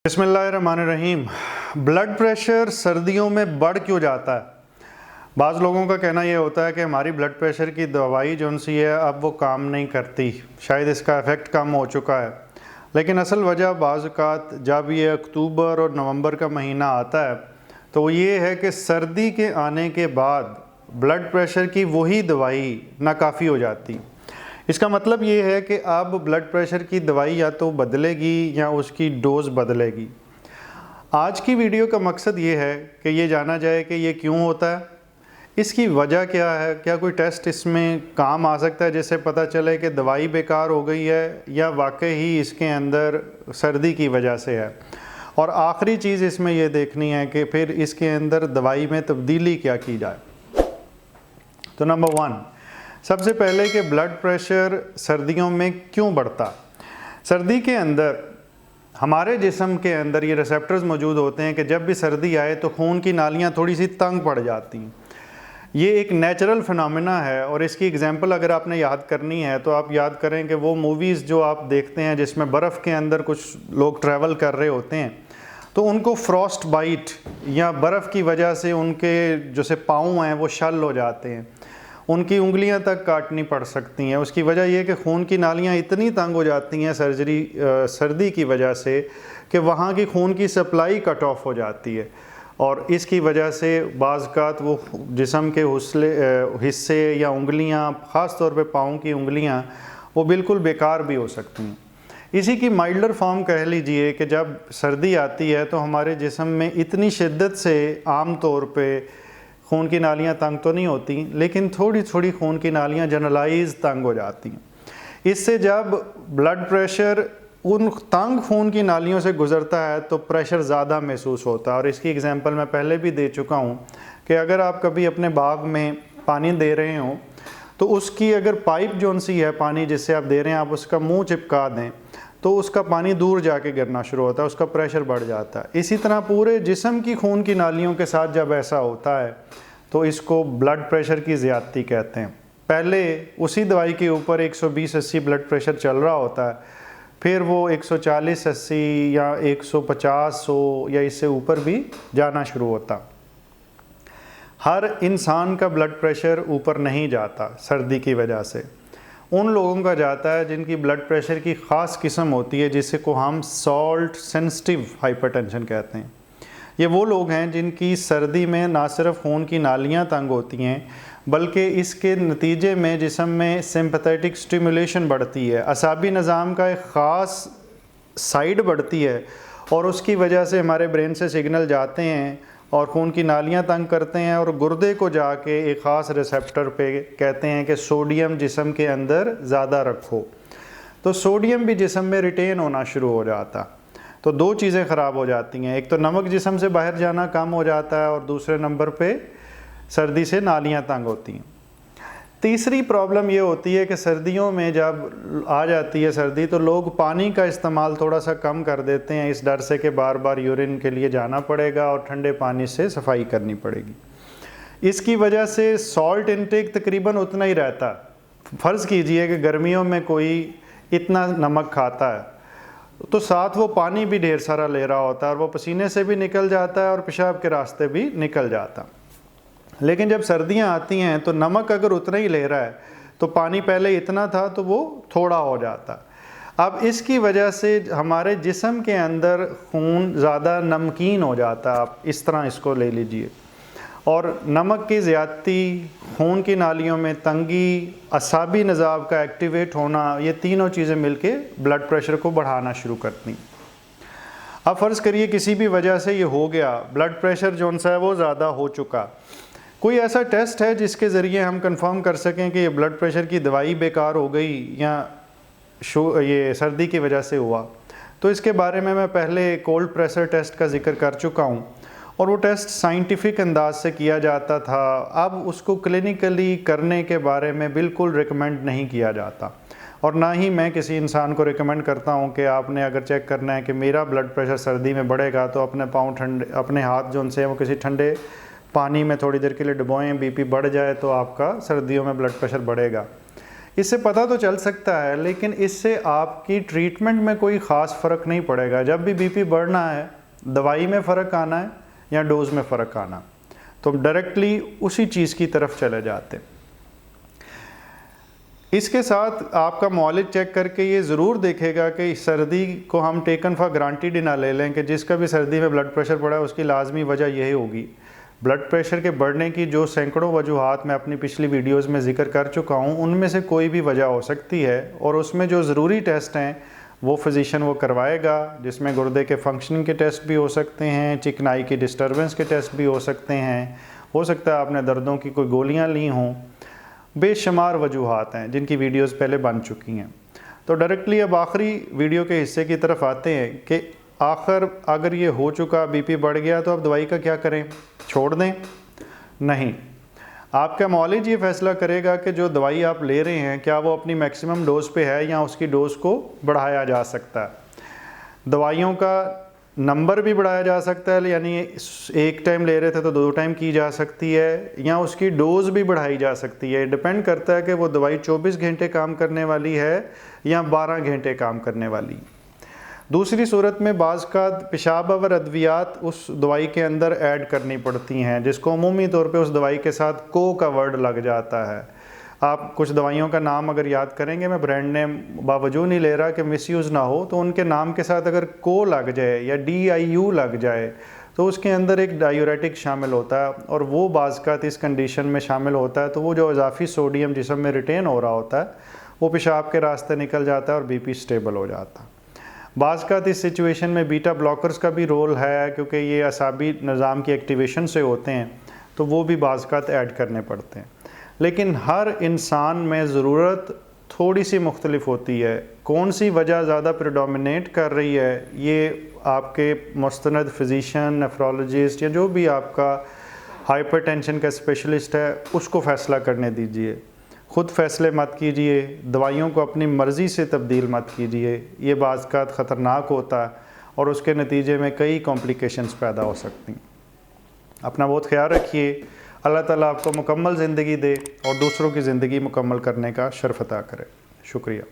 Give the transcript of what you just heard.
बिस्मिल्लाहिर्रहमानिर्रहीम। Blood pressure सर्दियों में बढ़ क्यों जाता है? बाज़ लोगों का कहना यह होता है कि हमारी ब्लड प्रेशर की दवाई जो सी है अब वो काम नहीं करती, शायद इसका इफ़ेक्ट कम हो चुका है। लेकिन असल वजह बाज़ औक़ात जब ये अक्टूबर और नवंबर का महीना आता है तो ये है कि सर्दी के आने के बाद ब्लड प्रेशर की वही दवाई नाकाफ़ी हो जाती। इसका मतलब ये है कि अब ब्लड प्रेशर की दवाई या तो बदलेगी या उसकी डोज़ बदलेगी। आज की वीडियो का मकसद ये है कि ये जाना जाए कि ये क्यों होता है, इसकी वजह क्या है, क्या कोई टेस्ट इसमें काम आ सकता है जिससे पता चले कि दवाई बेकार हो गई है या वाकई ही इसके अंदर सर्दी की वजह से है। और आखिरी चीज़ इसमें यह देखनी है कि फिर इसके अंदर दवाई में तब्दीली क्या की जाए। तो नंबर 1, सबसे पहले कि ब्लड प्रेशर सर्दियों में क्यों बढ़ता। सर्दी के अंदर हमारे जिस्म के अंदर ये रिसेप्टर्स मौजूद होते हैं कि जब भी सर्दी आए तो खून की नालियाँ थोड़ी सी तंग पड़ जाती हैं। ये एक नेचुरल फिनोमेना है और इसकी एग्जांपल अगर आपने याद करनी है तो आप याद करें कि वो मूवीज़ जो आप देखते हैं जिसमें बर्फ़ के अंदर कुछ लोग ट्रैवल कर रहे होते हैं तो उनको फ्रॉस्ट बाइट या बर्फ़ की वजह से उनके जैसे पाँव हैं वो शल हो जाते हैं, उनकी उंगलियां तक काटनी पड़ सकती हैं। उसकी वजह यह कि खून की नालियां इतनी तंग हो जाती हैं सर्दी की वजह से कि वहाँ की खून की सप्लाई कट ऑफ हो जाती है और इसकी वजह से बाज़ वो जिस्म के हिस्से या उंगलियां, ख़ास तौर पे पाँव की उंगलियां, वो बिल्कुल बेकार भी हो सकती हैं। इसी की माइल्डर फॉर्म कह लीजिए कि जब सर्दी आती है तो हमारे जिस्म में इतनी शिद्दत से आम तौर पे खून की नालियाँ तंग तो नहीं होती लेकिन थोड़ी थोड़ी खून की नालियाँ जनरलाइज तंग हो जाती हैं। इससे जब ब्लड प्रेशर उन तंग खून की नालियों से गुज़रता है तो प्रेशर ज़्यादा महसूस होता है। और इसकी एग्जांपल मैं पहले भी दे चुका हूँ कि अगर आप कभी अपने बाग में पानी दे रहे हो तो उसकी अगर पाइप जो सी है पानी जिससे आप दे रहे हैं आप उसका मुँह चिपका दें तो उसका पानी दूर जाके गिरना शुरू होता है, उसका प्रेशर बढ़ जाता है। इसी तरह पूरे जिस्म की खून की नालियों के साथ जब ऐसा होता है तो इसको ब्लड प्रेशर की ज़्यादती कहते हैं। पहले उसी दवाई के ऊपर 120-80 ब्लड प्रेशर चल रहा होता है, फिर वो 140-80 या 150-100 या इससे ऊपर भी जाना शुरू होता। हर इंसान का ब्लड प्रेशर ऊपर नहीं जाता सर्दी की वजह से, उन लोगों का जाता है जिनकी ब्लड प्रेशर की ख़ास किस्म होती है जिसे को हम सॉल्ट सेंसिटिव हाइपरटेंशन कहते हैं। ये वो लोग हैं जिनकी सर्दी में ना सिर्फ खून की नालियाँ तंग होती हैं बल्कि इसके नतीजे में जिस्म में सिंपैथेटिक स्टिमुलेशन बढ़ती है, असाबी निज़ाम का एक ख़ास साइड बढ़ती है और उसकी वजह से हमारे ब्रेन से सिग्नल जाते हैं और खून की नालियाँ तंग करते हैं और गुर्दे को जाके एक ख़ास रिसेप्टर पे कहते हैं कि सोडियम जिस्म के अंदर ज़्यादा रखो, तो सोडियम भी जिस्म में रिटेन होना शुरू हो जाता। तो दो चीज़ें ख़राब हो जाती हैं, एक तो नमक जिस्म से बाहर जाना कम हो जाता है और दूसरे नंबर पे सर्दी से नालियाँ तंग होती हैं। तीसरी प्रॉब्लम ये होती है कि सर्दियों में जब आ जाती है सर्दी तो लोग पानी का इस्तेमाल थोड़ा सा कम कर देते हैं इस डर से कि बार बार यूरिन के लिए जाना पड़ेगा और ठंडे पानी से सफाई करनी पड़ेगी। इसकी वजह से सॉल्ट इनटेक तकरीबन उतना ही रहता। फ़र्ज़ कीजिए कि गर्मियों में कोई इतना नमक खाता है तो साथ वो पानी भी ढेर सारा ले रहा होता है और वो पसीने से भी निकल जाता है और पेशाब के रास्ते भी निकल जाता। लेकिन जब सर्दियां आती हैं तो नमक अगर उतना ही ले रहा है तो पानी पहले इतना था तो वो थोड़ा हो जाता। अब इसकी वजह से हमारे जिस्म के अंदर खून ज़्यादा नमकीन हो जाता, आप इस तरह इसको ले लीजिए। और नमक की ज़्यादती, खून की नालियों में तंगी, असाबी निज़ाम का एक्टिवेट होना, ये तीनों चीज़ें मिलके ब्लड प्रेशर को बढ़ाना शुरू करती। अब फ़र्ज़ करिए किसी भी वजह से ये हो गया, ब्लड प्रेशर जो सा है वो ज़्यादा हो चुका, कोई ऐसा टेस्ट है जिसके ज़रिए हम कंफर्म कर सकें कि ये ब्लड प्रेशर की दवाई बेकार हो गई या ये सर्दी की वजह से हुआ? तो इसके बारे में मैं पहले कोल्ड प्रेशर टेस्ट का जिक्र कर चुका हूँ और वो टेस्ट साइंटिफिक अंदाज से किया जाता था। अब उसको क्लिनिकली करने के बारे में बिल्कुल रिकमेंड नहीं किया जाता और ना ही मैं किसी इंसान को रिकमेंड करता हूँ कि आपने अगर चेक करना है कि मेरा ब्लड प्रेशर सर्दी में बढ़ेगा तो अपने पाँव ठंडे, अपने हाथ जो उनसे वो किसी ठंडे पानी में थोड़ी देर के लिए डुबोएं, बीपी बढ़ जाए तो आपका सर्दियों में ब्लड प्रेशर बढ़ेगा। इससे पता तो चल सकता है, लेकिन इससे आपकी ट्रीटमेंट में कोई ख़ास फ़र्क नहीं पड़ेगा। जब भी बीपी बढ़ना है, दवाई में फ़र्क आना है या डोज़ में फ़र्क आना, तो डायरेक्टली उसी चीज़ की तरफ चले जाते। इसके साथ आपका मौलिक चेक करके ये ज़रूर देखेगा कि सर्दी को हम टेकन फॉर ग्रांटेड ही ना ले लें कि जिसका भी सर्दी में ब्लड प्रेशर बढ़ा है उसकी लाजमी वजह यही होगी। ब्लड प्रेशर के बढ़ने की जो सैकड़ों वजूहात मैं अपनी पिछली वीडियोस में जिक्र कर चुका हूँ, उनमें से कोई भी वजह हो सकती है, और उसमें जो ज़रूरी टेस्ट हैं वो फिजिशियन वो करवाएगा, जिसमें गुर्दे के फंक्शनिंग के टेस्ट भी हो सकते हैं, चिकनाई की डिस्टर्बेंस के टेस्ट भी हो सकते हैं, हो सकता है आपने दर्दों की कोई गोलियाँ ली हों। बेशुमार वजूहात हैं जिनकी वीडियोस पहले बन चुकी हैं। तो डायरेक्टली अब आखिरी वीडियो के हिस्से की तरफ आते हैं कि आखिर अगर ये हो चुका, बीपी बढ़ गया, तो अब दवाई का क्या करें? छोड़ दें? नहीं, आपका मौलिज ये फैसला करेगा कि जो दवाई आप ले रहे हैं क्या वो अपनी मैक्सिमम डोज पे है या उसकी डोज को बढ़ाया जा सकता है। दवाइयों का नंबर भी बढ़ाया जा सकता है, यानी एक टाइम ले रहे थे तो 2 टाइम की जा सकती है, या उसकी डोज भी बढ़ाई जा सकती है। डिपेंड करता है कि वो दवाई 24 घंटे काम करने वाली है या 12 घंटे काम करने वाली। दूसरी सूरत में बाज़ का पेशाब और अद्वियात उस दवाई के अंदर ऐड करनी पड़ती हैं, जिसको अमूमी तौर पे उस दवाई के साथ को का वर्ड लग जाता है। आप कुछ दवाइयों का नाम अगर याद करेंगे, मैं ब्रांड नेम बावजूद नहीं ले रहा कि मिसयूज़ ना हो, तो उनके नाम के साथ अगर को लग जाए या DIU लग जाए तो उसके अंदर एक डायूरेटिक शामिल होता है, और वो बाज़ का इस कंडीशन में शामिल होता है तो वो जो इजाफी सोडियम जिस्म में रिटेन हो रहा होता है वो पेशाब के रास्ते निकल जाता है और बीपी स्टेबल हो जाता है। बाज़ का इस सिचुएशन में बीटा ब्लॉकर्स का भी रोल है, क्योंकि ये असाबी निज़ाम की एक्टिवेशन से होते हैं, तो वो भी बाज़ का ऐड करने पड़ते हैं। लेकिन हर इंसान में ज़रूरत थोड़ी सी मुख्तलिफ होती है। कौन सी वजह ज़्यादा प्रेडोमिनेट कर रही है, ये आपके मुस्तनद फिजिशियन, नेफ्रोलॉजिस्ट या जो भी आपका हाइपरटेंशन का स्पेशलिस्ट है उसको फ़ैसला करने दीजिए। ख़ुद फ़ैसले मत कीजिए, दवाइयों को अपनी मर्ज़ी से तब्दील मत कीजिए। ये बाज़ ख़तरनाक होता है और उसके नतीजे में कई कॉम्प्लिकेशंस पैदा हो सकती हैं। अपना बहुत ख्याल रखिए। अल्लाह ताला आपको मुकम्मल ज़िंदगी दे और दूसरों की ज़िंदगी मुकम्मल करने का शर्फ़ अता करे। शुक्रिया।